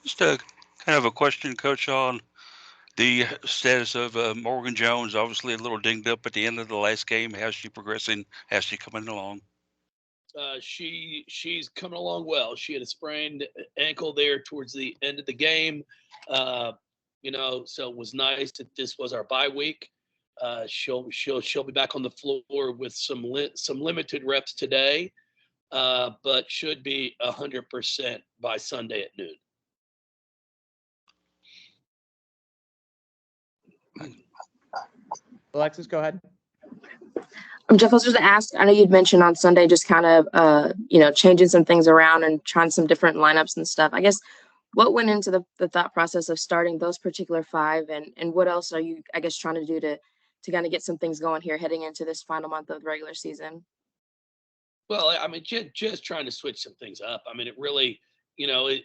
Just a kind of a question, Coach, on the status of Morgan Jones. Obviously, a little dinged up at the end of the last game. How's she progressing? How's she coming along? She's coming along well. She had a sprained ankle there towards the end of the game. Uh, so it was nice that this was our bye week. She'll be back on the floor with some limited reps today, but should be 100% by Sunday at noon. Alexis, go ahead. Jeff, I was just going to ask, I know you'd mentioned on Sunday just kind of, changing some things around and trying some different lineups and stuff. I guess what went into the thought process of starting those particular five, and what else are you, I guess, trying to do to kind of get some things going here heading into this final month of the regular season? Well, I mean, just trying to switch some things up. I mean, it really,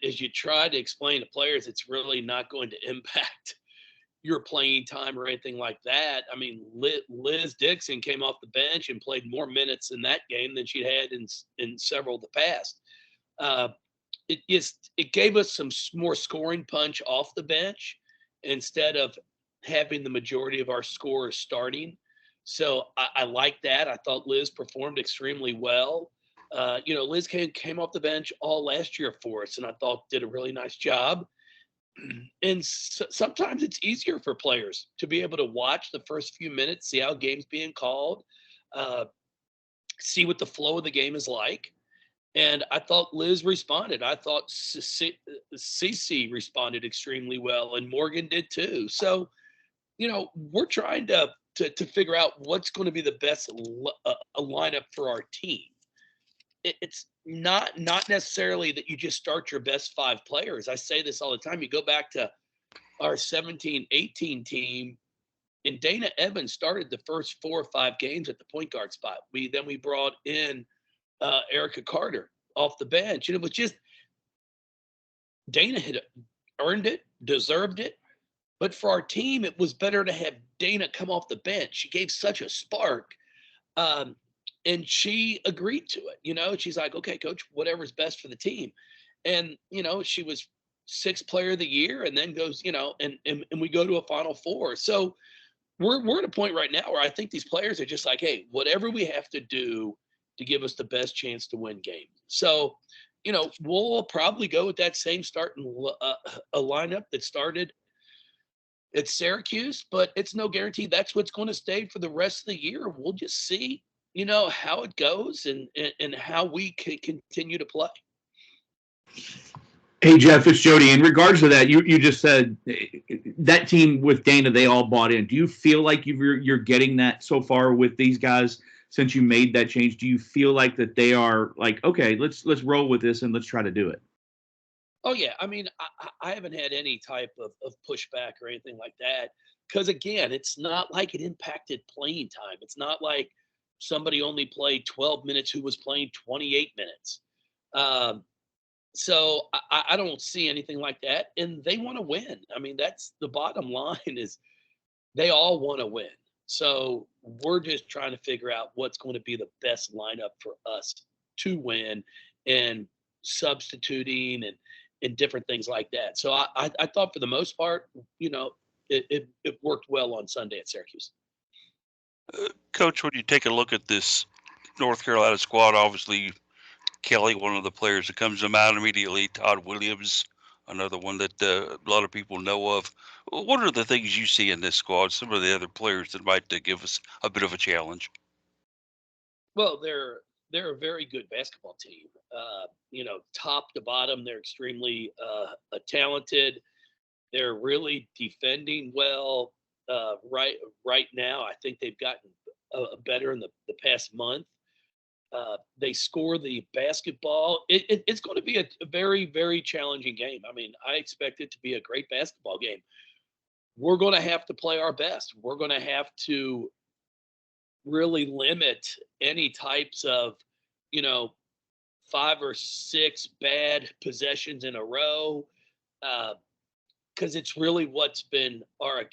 as you try to explain to players, it's really not going to impact your playing time or anything like that. I mean, Liz Dixon came off the bench and played more minutes in that game than she'd had in several of the past. It gave us some more scoring punch off the bench instead of having the majority of our scorers starting. So I like that. I thought Liz performed extremely well. Liz came off the bench all last year for us, and I thought did a really nice job. And sometimes it's easier for players to be able to watch the first few minutes, see how game's being called, see what the flow of the game is like. And I thought Liz responded. I thought Cece responded extremely well, and Morgan did too. So, we're trying to figure out what's going to be the best lineup for our team. It's not necessarily that you just start your best five players. I say this all the time. You go back to our 17-18 team, and Dana Evans started the first 4 or 5 games at the point guard spot. We brought in Erica Carter off the bench, and it was just Dana had earned it, deserved it. But for our team, it was better to have Dana come off the bench. She gave such a spark. And she agreed to it. She's like, okay, coach, whatever's best for the team. And, she was 6th player of the year and then goes, and we go to a Final Four. So we're at a point right now where I think these players are just like, hey, whatever we have to do to give us the best chance to win games. So, we'll probably go with that same starting a lineup that started at Syracuse, but it's no guarantee that's what's going to stay for the rest of the year. We'll just see, how it goes and how we can continue to play. Hey, Jeff, it's Jody. In regards to that, you just said that team with Dana, they all bought in. Do you feel like you're getting that so far with these guys since you made that change? Do you feel like that they are like, okay, let's roll with this and let's try to do it? Oh, yeah. I mean, I haven't had any type of pushback or anything like that. Because, again, it's not like it impacted playing time. It's not like somebody only played 12 minutes who was playing 28 minutes. So I don't see anything like that. And they want to win. I mean, that's the bottom line is they all want to win. So we're just trying to figure out what's going to be the best lineup for us to win and substituting and different things like that. So I thought for the most part, it worked well on Sunday at Syracuse. Coach, when you take a look at this North Carolina squad, obviously Kelly, one of the players that comes to mind immediately, Todd Williams, another one that a lot of people know of. What are the things you see in this squad, some of the other players that might give us a bit of a challenge? Well, they're a very good basketball team. Top to bottom, they're extremely talented. They're really defending well. Right now, I think they've gotten better in the past month. They score the basketball. It's going to be a very, very challenging game. I mean, I expect it to be a great basketball game. We're going to have to play our best. We're going to have to really limit any types of, 5 or 6 bad possessions in a row, because it's really what's been our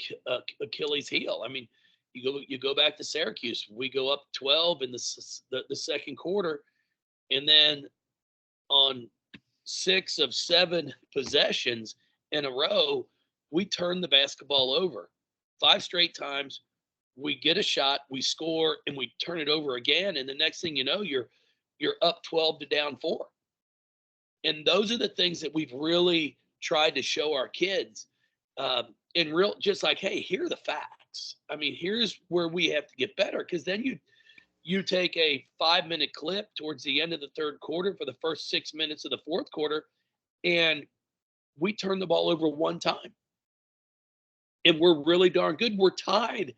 Achilles heel. I mean, you go back to Syracuse. We go up 12 in the second quarter, and then on 6 of 7 possessions in a row, we turn the basketball over 5 straight times. We get a shot, we score, and we turn it over again. And the next thing you know, you're up 12 to down 4. And those are the things that we've really tried to show our kids. In real, just like, hey, here are the facts. I mean, here's where we have to get better. Because then you take a 5-minute clip towards the end of the third quarter for the first 6 minutes of the fourth quarter, and we turn the ball over 1 time. And we're really darn good. We're tied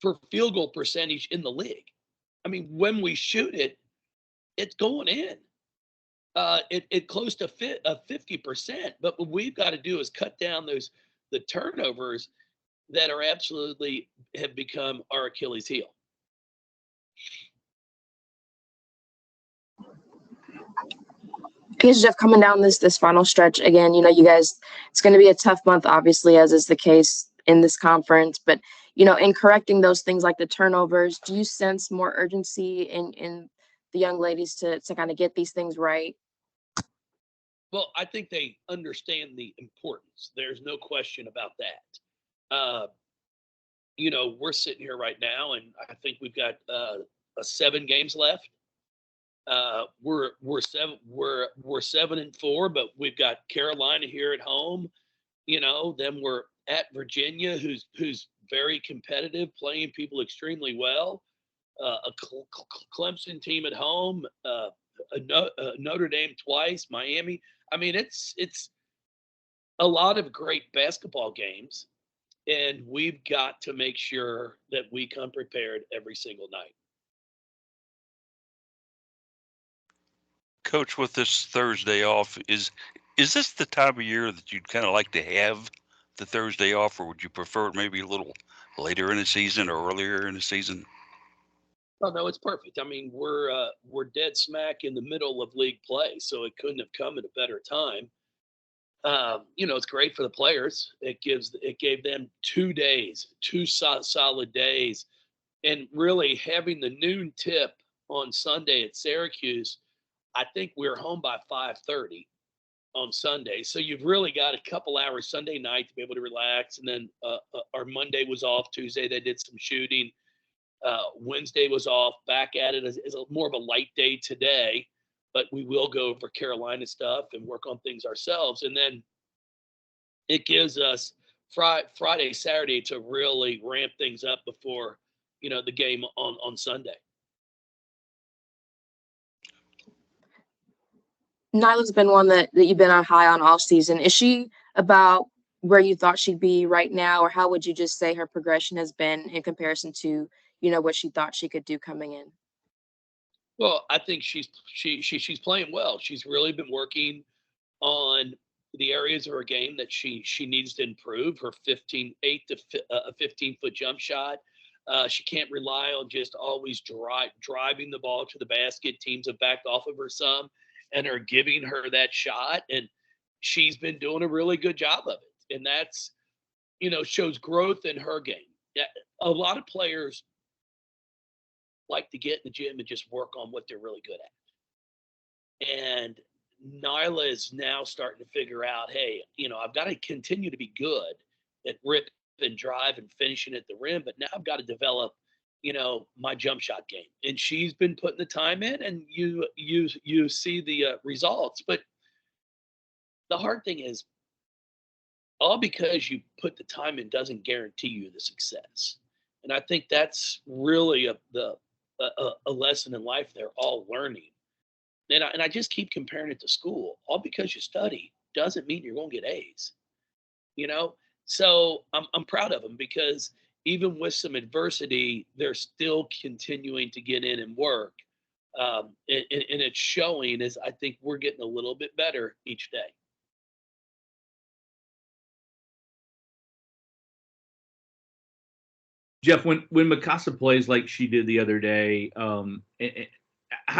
for field goal percentage in the league. I mean, when we shoot it, it's going in. It close to 50%. But what we've got to do is cut down the turnovers that are absolutely have become our Achilles heel. I guess, Jeff, coming down this final stretch again, you guys, it's going to be a tough month, obviously, as is the case in this conference. But in correcting those things like the turnovers, do you sense more urgency in the young ladies to kind of get these things right? Well, I think they understand the importance. There's no question about that. We're sitting here right now, and I think we've got 7 games left. We're 7-4, but we've got Carolina here at home. Then we're at Virginia, who's very competitive, playing people extremely well. A Clemson team at home, Notre Dame twice, Miami. I mean, it's a lot of great basketball games, and we've got to make sure that we come prepared every single night. Coach, with this Thursday off, is this the time of year that you'd kind of like to have the Thursday off, or would you prefer it maybe a little later in the season or earlier in the season? Oh, no, it's perfect. I mean, we're dead smack in the middle of league play, so it couldn't have come at a better time. It's great for the players. It gave them 2 days, 2 solid days, and really having the noon tip on Sunday at Syracuse. I think we're home by 5:30 on Sunday, so you've really got a couple hours Sunday night to be able to relax, and then our Monday was off. Tuesday they did some shooting. Wednesday was off. Back at it as more of a light day today, but we will go over Carolina stuff and work on things ourselves. And then it gives us Friday, Saturday to really ramp things up before, the game on Sunday. Nyla's been one that you've been on high on all season. Is she about where you thought she'd be right now, or how would you just say her progression has been in comparison to what she thought she could do coming in? Well, I think she's playing well. She's really been working on the areas of her game that she needs to improve. Her 15-foot jump shot. She can't rely on just always driving the ball to the basket. Teams have backed off of her some and are giving her that shot, and she's been doing a really good job of it. And that's, shows growth in her game. Yeah, a lot of players like to get in the gym and just work on what they're really good at. And Nyla is now starting to figure out, hey, I've got to continue to be good at rip and drive and finishing at the rim, but now I've got to develop, my jump shot game. And she's been putting the time in, and you see the results. But the hard thing is, all because you put the time in doesn't guarantee you the success. And I think that's really a lesson in life they're all learning. And I just keep comparing it to school. All because you study doesn't mean you're going to get A's. So I'm proud of them, because even with some adversity, they're still continuing to get in and work. And it's showing as I think we're getting a little bit better each day. Jeff, when Mikasa plays like she did the other day, how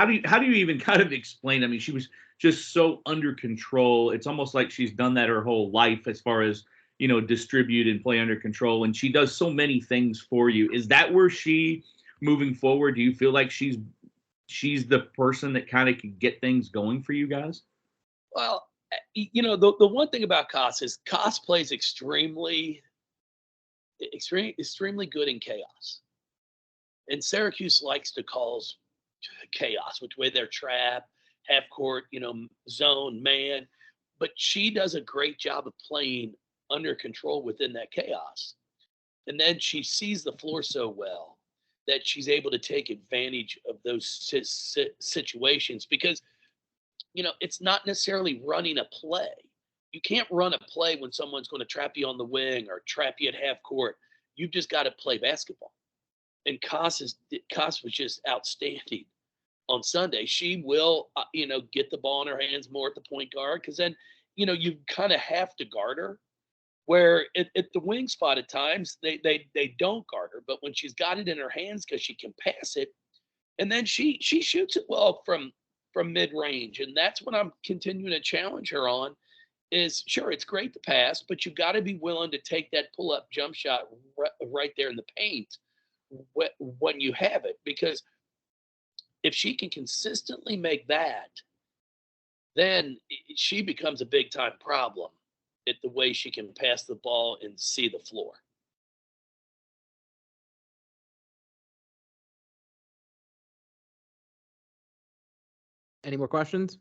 do you even kind of explain? I mean, she was just so under control. It's almost like she's done that her whole life, as far as distribute and play under control. And she does so many things for you. Is that where she, moving forward, do you feel like she's the person that kind of can get things going for you guys? Well, the one thing about Koss is Koss plays extremely good in chaos. And Syracuse likes to cause chaos, which way they're trap, half court, zone, man. But she does a great job of playing under control within that chaos. And then she sees the floor so well that she's able to take advantage of those situations because, it's not necessarily running a play. You can't run a play when someone's going to trap you on the wing or trap you at half court. You've just got to play basketball. And Koss was just outstanding on Sunday. She will, get the ball in her hands more at the point guard because then, you kind of have to guard her. Where at the wing spot at times they don't guard her, but when she's got it in her hands because she can pass it, and then she shoots it well from mid range, and that's what I'm continuing to challenge her on. Is sure it's great to pass, but you've got to be willing to take that pull up jump shot right there in the paint when you have it, because if she can consistently make that, then she becomes a big time problem at the way she can pass the ball and see the floor. Any more questions?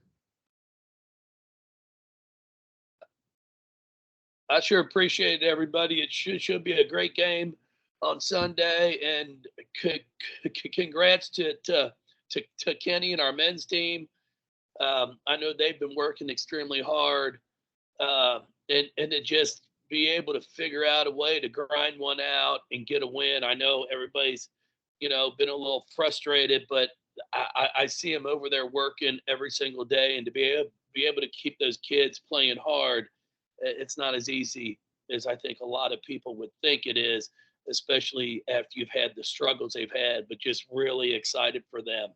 I sure appreciate it, everybody. It should be a great game on Sunday, and congrats to Kenny and our men's team. I know they've been working extremely hard, and to just be able to figure out a way to grind one out and get a win. I know everybody's, been a little frustrated, but I see them over there working every single day, and to be able to keep those kids playing hard, it's not as easy as I think a lot of people would think it is, especially after you've had the struggles they've had, but just really excited for them.